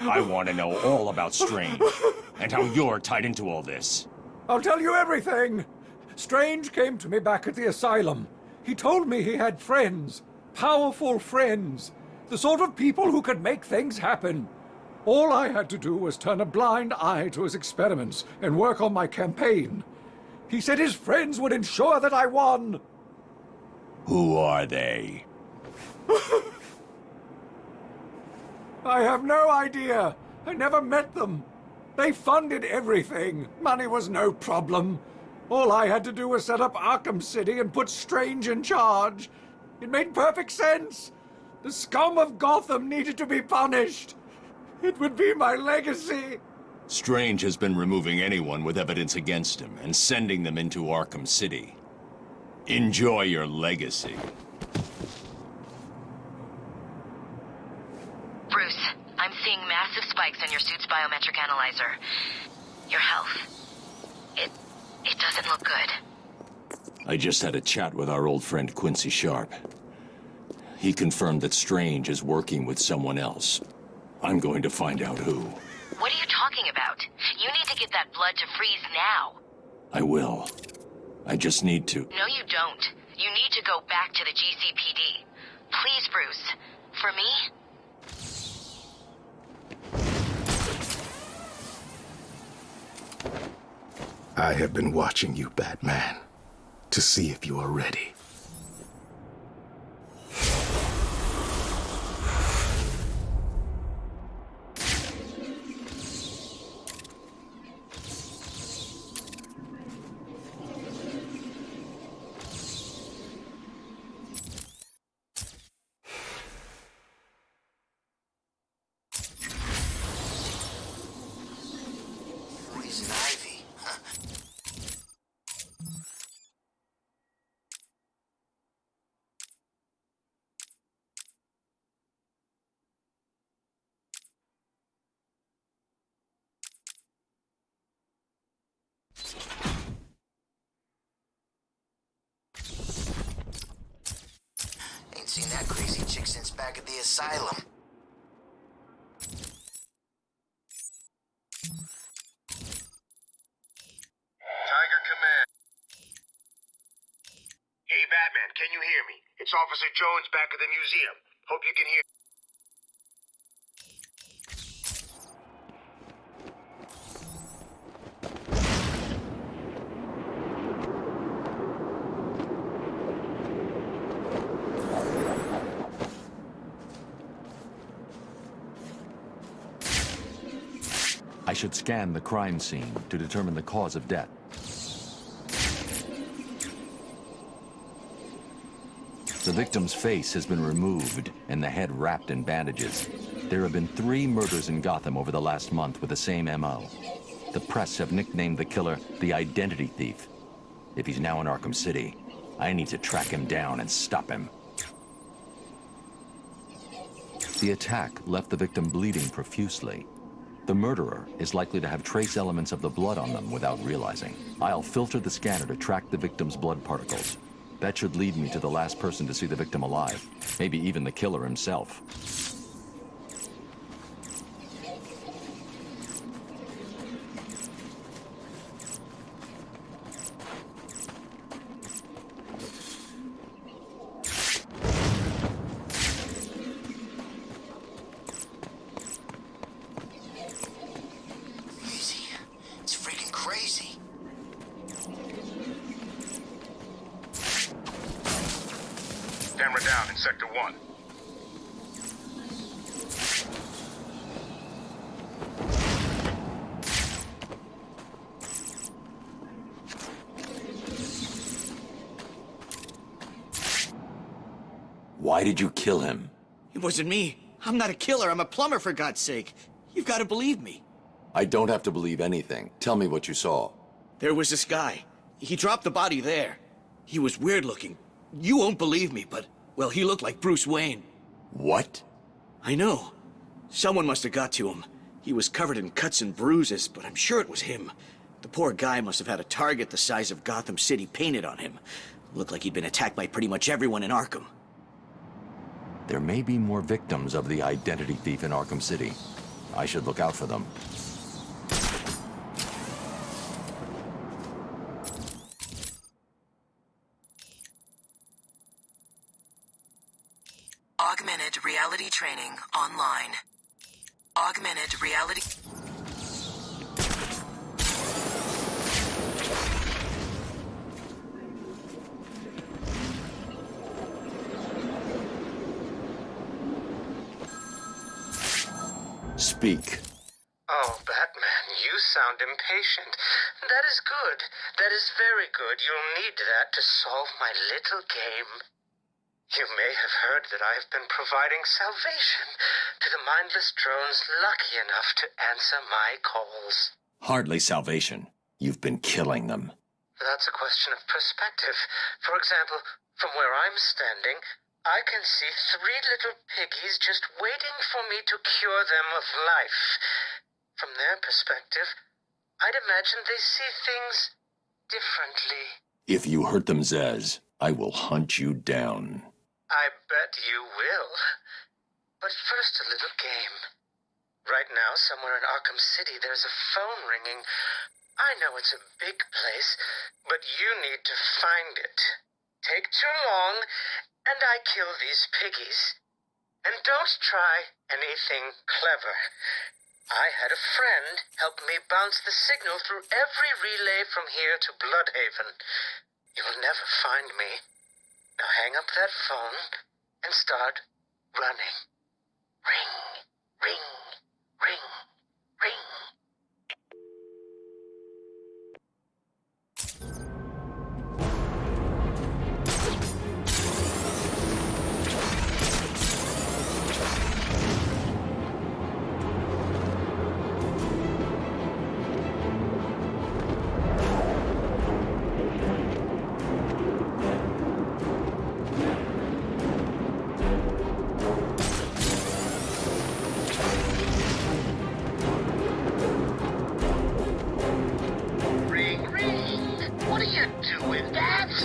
I want to know all about Strange, and how you're tied into all this. I'll tell you everything. Strange came to me back at the asylum. He told me he had friends, powerful friends, the sort of people who could make things happen. All I had to do was turn a blind eye to his experiments and work on my campaign. He said his friends would ensure that I won. Who are they? I have no idea. I never met them. They funded everything. Money was no problem. All I had to do was set up Arkham City and put Strange in charge. It made perfect sense. The scum of Gotham needed to be punished. It would be my legacy. Strange has been removing anyone with evidence against him and sending them into Arkham City. Enjoy your legacy. Bruce, I'm seeing massive spikes on your suit's biometric analyzer. Your health. It doesn't look good. I just had a chat with our old friend Quincy Sharp. He confirmed that Strange is working with someone else. I'm going to find out who. What are you talking about? You need to get that blood to freeze now. I will. I just need to. No, you don't. You need to go back to the GCPD. Please, Bruce. For me? I have been watching you, Batman, to see if you are ready. Ain't seen that crazy chick since back at the asylum. Tiger Command. Hey, Batman, can you hear me? It's Officer Jones back at the museum. Hope you can hear. I should scan the crime scene to determine the cause of death. The victim's face has been removed and the head wrapped in bandages. There have been 3 murders in Gotham over the last month with the same MO. The press have nicknamed the killer the Identity Thief. If he's now in Arkham City, I need to track him down and stop him. The attack left the victim bleeding profusely. The murderer is likely to have trace elements of the blood on them without realizing. I'll filter the scanner to track the victim's blood particles. That should lead me to the last person to see the victim alive, maybe even the killer himself. Camera down in Sector 1. Why did you kill him? It wasn't me. I'm not a killer. I'm a plumber, for God's sake. You've got to believe me. I don't have to believe anything. Tell me what you saw. There was this guy. He dropped the body there. He was weird looking. You won't believe me, but, well, he looked like Bruce Wayne. What? I know. Someone must have got to him. He was covered in cuts and bruises, but I'm sure it was him. The poor guy must have had a target the size of Gotham City painted on him. Looked like he'd been attacked by pretty much everyone in Arkham. There may be more victims of the Identity Thief in Arkham City. I should look out for them. Augmented reality training online. Augmented reality... Speak. Oh, Batman, you sound impatient. That is good. That is very good. You'll need that to solve my little game. You may have heard that I've been providing salvation to the mindless drones lucky enough to answer my calls. Hardly salvation. You've been killing them. That's a question of perspective. For example, from where I'm standing, I can see 3 little piggies just waiting for me to cure them of life. From their perspective, I'd imagine they see things differently. If you hurt them, Zez, I will hunt you down. I bet you will. But first, a little game. Right now, somewhere in Arkham City, there's a phone ringing. I know it's a big place, but you need to find it. Take too long, and I kill these piggies. And don't try anything clever. I had a friend help me bounce the signal through every relay from here to Bloodhaven. You'll never find me. Now hang up that phone and start running. Ring, ring, ring, ring.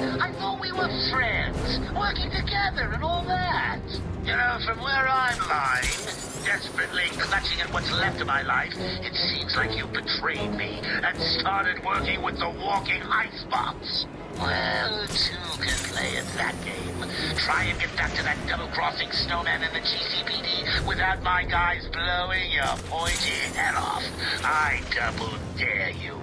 I thought we were friends, working together and all that. You know, from where I'm lying, desperately clutching at what's left of my life, it seems like you betrayed me and started working with the walking icebox. Well, two can play at that game. Try and get back to that double-crossing snowman in the GCPD without my guys blowing your pointy head off. I double dare you.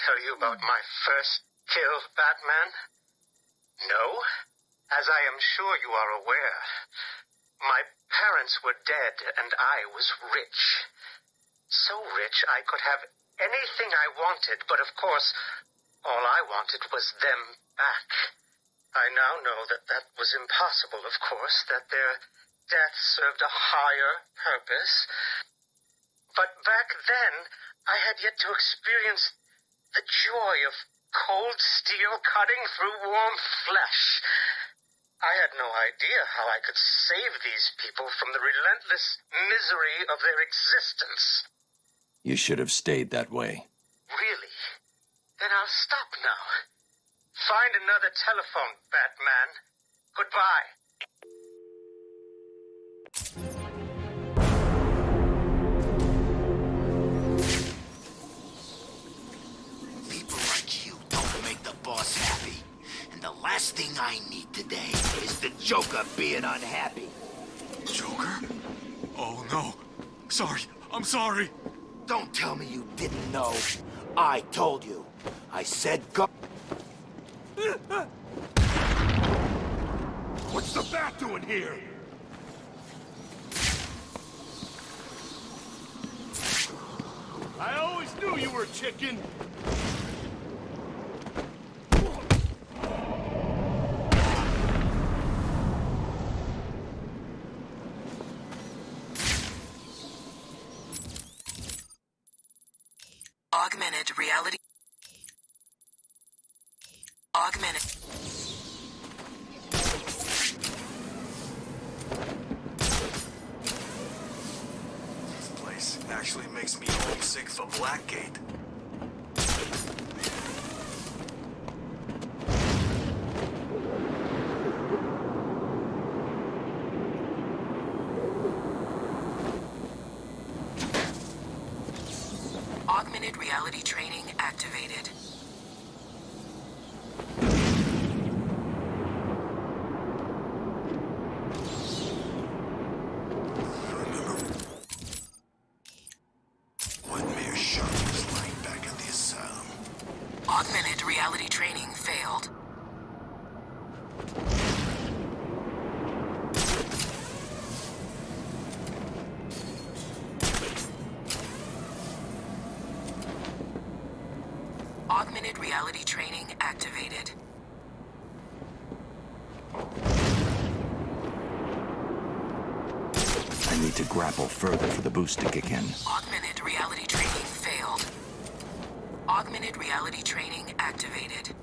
Tell you about my first kill, Batman? No? As I am sure you are aware, my parents were dead and I was rich. So rich I could have anything I wanted, but of course, all I wanted was them back. I now know that that was impossible, of course, that their death served a higher purpose. But back then, I had yet to experience the joy of cold steel cutting through warm flesh. I had no idea how I could save these people from the relentless misery of their existence. You should have stayed that way. Really? Then I'll stop now. Find another telephone, Batman. Goodbye. Boss happy. And the last thing I need today is the Joker being unhappy. Joker? Oh, no. Sorry. I'm sorry. Don't tell me you didn't know. I told you. I said go... What's the bat doing here? I always knew you were a chicken. Augmented reality. Augmented. This place actually makes me homesick for Blackgate. Augmented reality training activated. Remember when Mayor Sharp was lying back at the asylum? Augmented reality training failed. Augmented reality training activated. I need to grapple further for the boost to kick in. Augmented reality training failed. Augmented reality training activated.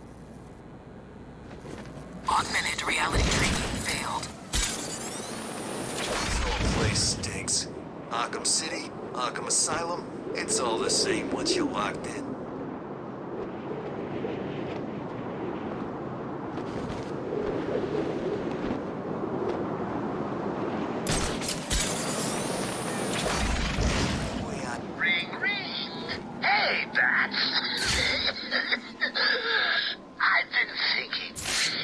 Augmented reality training failed. This whole place stinks. Arkham City, Arkham Asylum, it's all the same once you're locked in. Ring, ring. Hey, Bats. I've been thinking.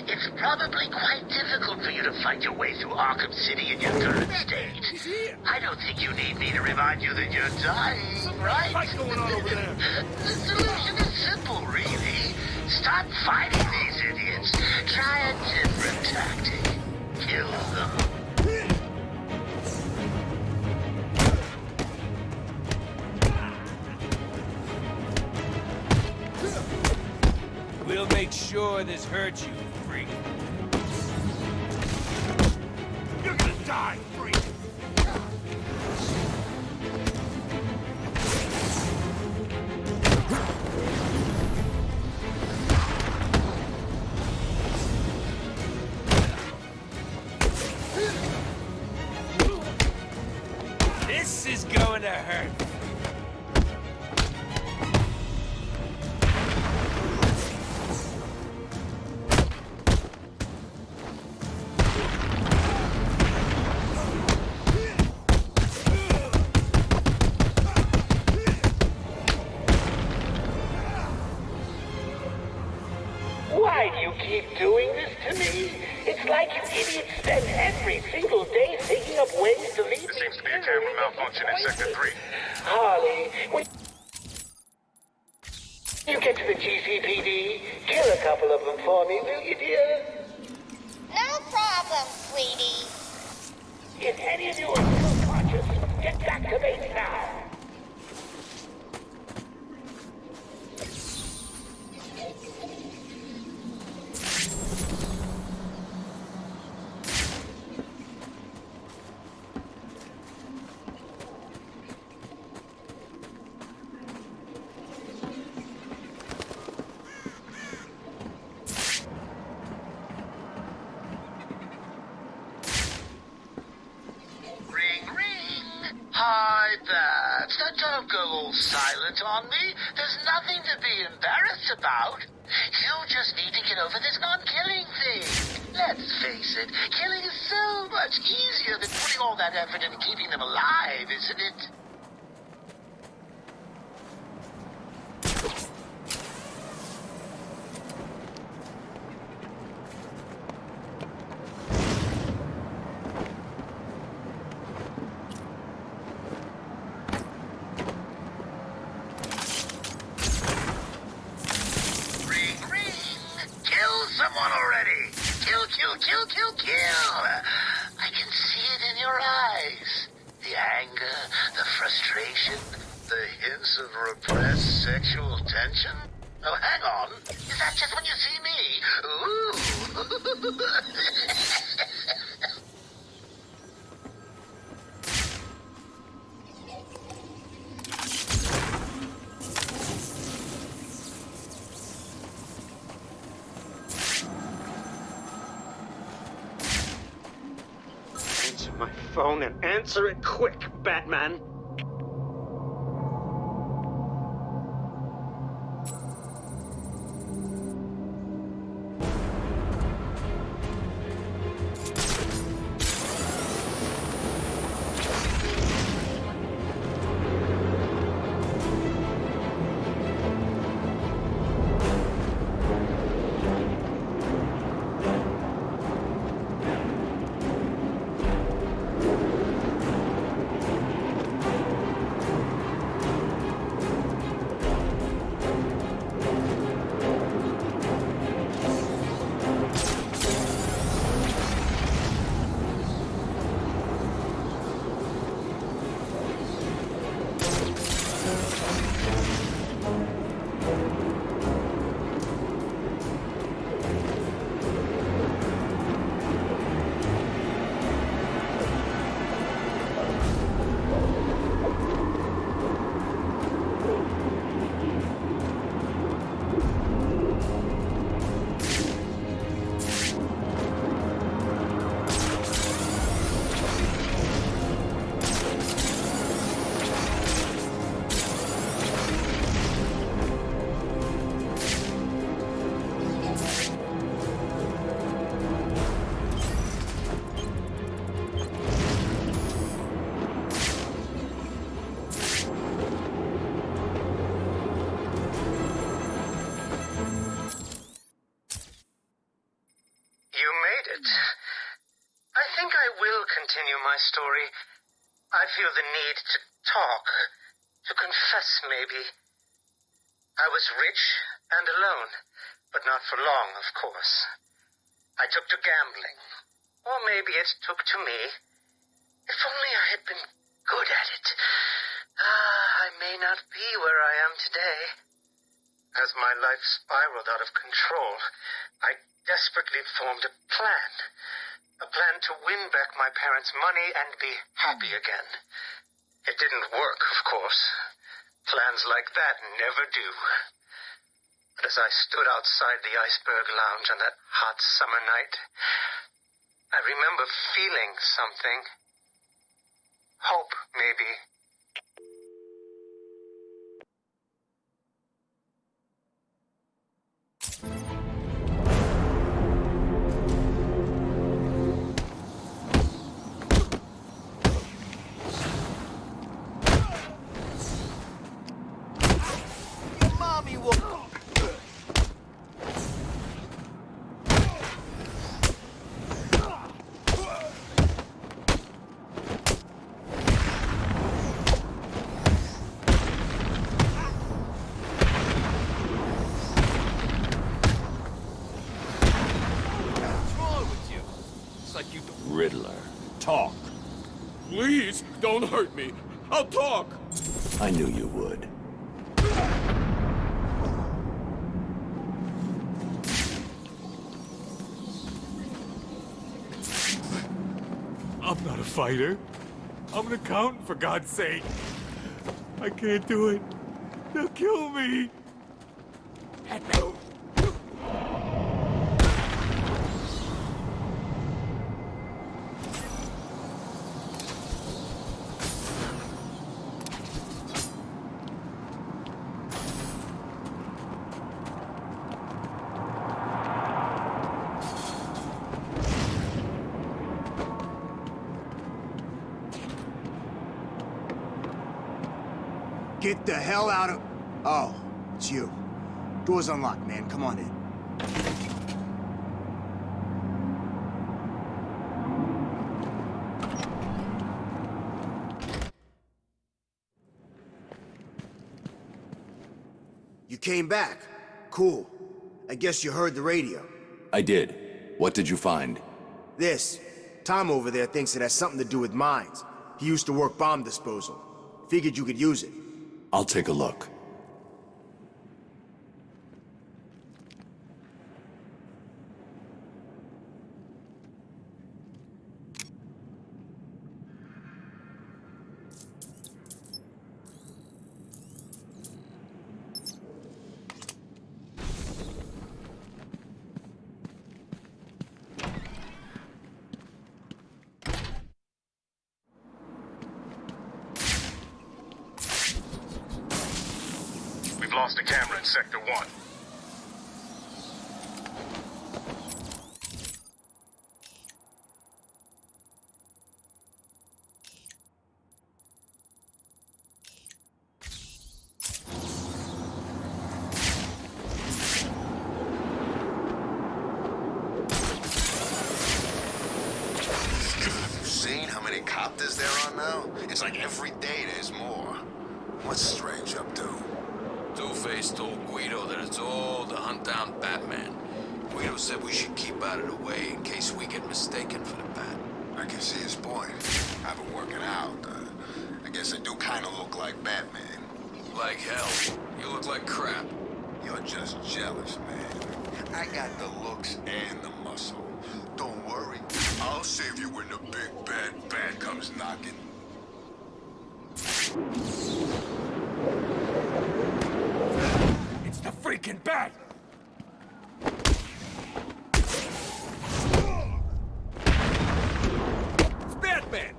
It's probably quite difficult for you to fight your way through Arkham City in your current state. I don't think you need me to remind you that you're dying, right? What's going on over there? The solution is simple, really. Stop fighting these idiots. Try a different tactic. Kill them. We'll make sure this hurts you, freak. You're gonna die, freak! This is going to hurt. Why do you keep doing this to me? It's like you idiots spend every single day thinking of ways to leave me. There seems to be a camera malfunction in Sector 3. Harley, when you get to the GCPD, kill a couple of them for me, will you, dear? No problem, sweetie. If any of you are still conscious, get back to base now. Hi, Bats. Now don't go all silent on me. There's nothing to be embarrassed about. You just need to get over this non-killing thing. Let's face it, killing is so much easier than putting all that effort into keeping them alive, isn't it? Someone already! Kill, kill, kill, kill, kill! I can see it in your eyes. The anger, the frustration, the hints of repressed sexual tension. Oh, hang on. Is that just when you see me? Ooh! phone and answer it quick, Batman. Continue my story. I feel the need to talk, to confess maybe. I was rich and alone, but not for long, of course. I took to gambling, or maybe it took to me. If only I had been good at it. I may not be where I am today. As my life spiraled out of control, I desperately formed a plan. A plan to win back my parents' money and be happy again. It didn't work, of course. Plans like that never do. But as I stood outside the Iceberg Lounge on that hot summer night, I remember feeling something. Hope, maybe. Riddler, talk. Please, don't hurt me. I'll talk. I knew you would. I'm not a fighter. I'm an accountant, for God's sake. I can't do it. They'll kill me. Get the hell out of... Oh, it's you. Door's unlocked, man. Come on in. You came back. Cool. I guess you heard the radio. I did. What did you find? This. Tom over there thinks it has something to do with mines. He used to work bomb disposal. Figured you could use it. I'll take a look. We've lost a camera in Sector 1. Seen how many copters there are now? It's like every day there's more. What's Strange up to? Two-Face told Guido that it's all to hunt down Batman. Guido said we should keep out of the way in case we get mistaken for the Bat. I can see his point. I've been working out. I guess I do kind of look like Batman. Like hell. You look like crap. You're just jealous, man. I got the looks and the muscle. Don't worry. I'll save you when the big bad bat comes knocking. It's the freaking Bat! It's Batman!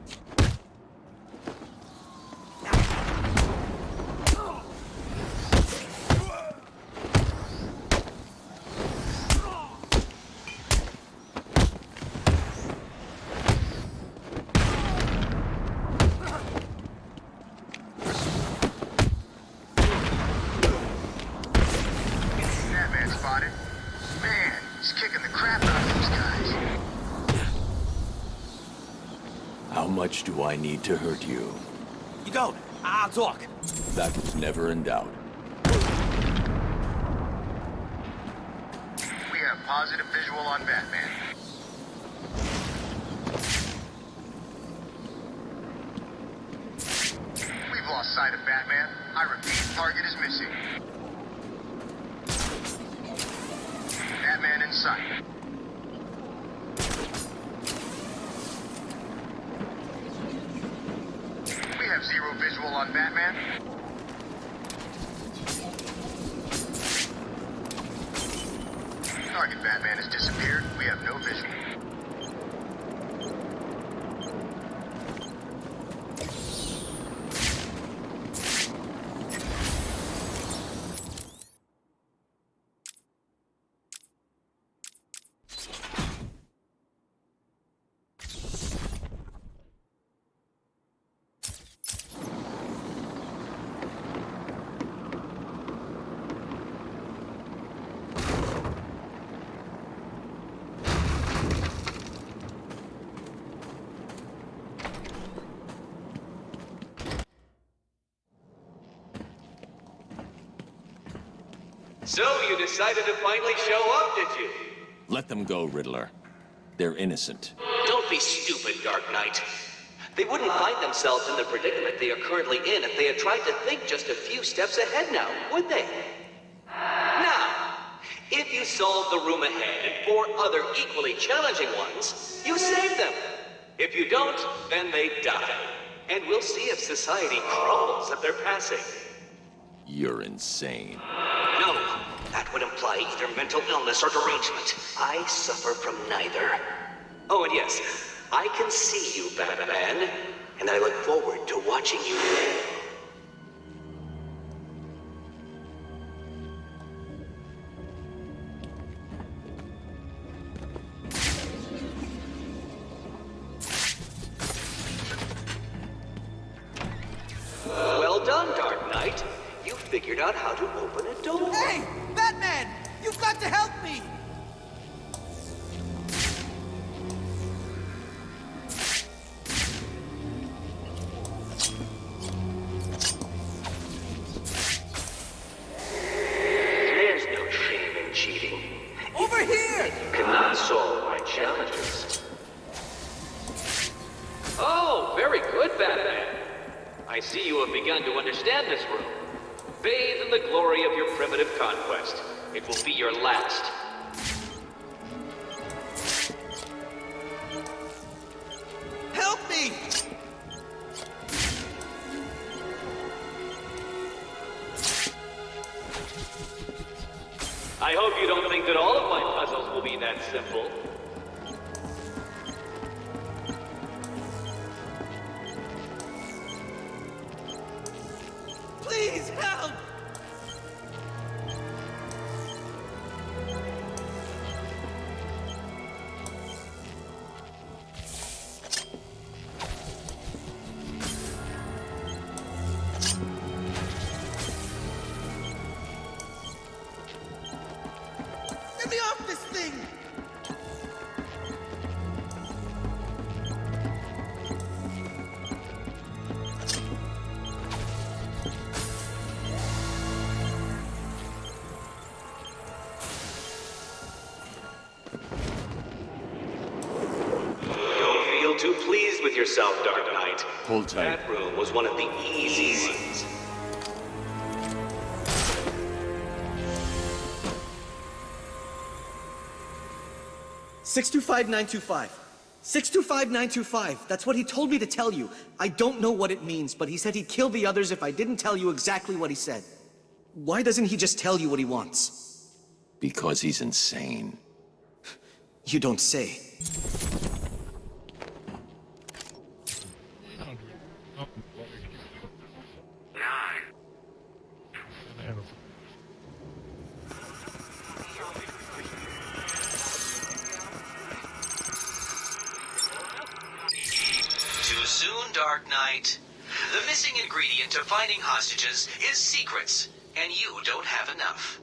Batman spotted. Man, he's kicking the crap out of these guys. How much do I need to hurt you? You don't. I'll talk. That was never in doubt. We have positive visual on Batman. We've lost sight of Batman. I repeat, target is missing. Batman in sight. We have zero visual on Batman. Target Batman has disappeared. We have no visual. So you decided to finally show up, did you? Let them go, Riddler. They're innocent. Don't be stupid, Dark Knight. They wouldn't find themselves in the predicament they are currently in if they had tried to think just a few steps ahead now, would they? Now, if you solve the room ahead and 4 other equally challenging ones, you save them. If you don't, then they die. And we'll see if society crumbles at their passing. You're insane. No, that would imply either mental illness or derangement. I suffer from neither. Oh, and yes, I can see you, Batman, and I look forward to watching you win. Well done, Dark Knight. You figured out how to open a door. Hey! Batman! You've got to help me! There's no shame in cheating. Over here! You cannot solve my challenges. Oh, very good, Batman. I see you have begun to understand this room. Bathe in the glory of your primitive conquest. It will be your last. Help me! I hope you don't think that all of my puzzles will be that simple. Please help! with yourself, Dark Knight. Hold tight. That room was one of the easy ones. $625-925. 625-925. That's what he told me to tell you. I don't know what it means, but he said he'd kill the others if I didn't tell you exactly what he said. Why doesn't he just tell you what he wants? Because he's insane. You don't say. Too soon, Dark Knight. The missing ingredient to finding hostages is secrets, and you don't have enough.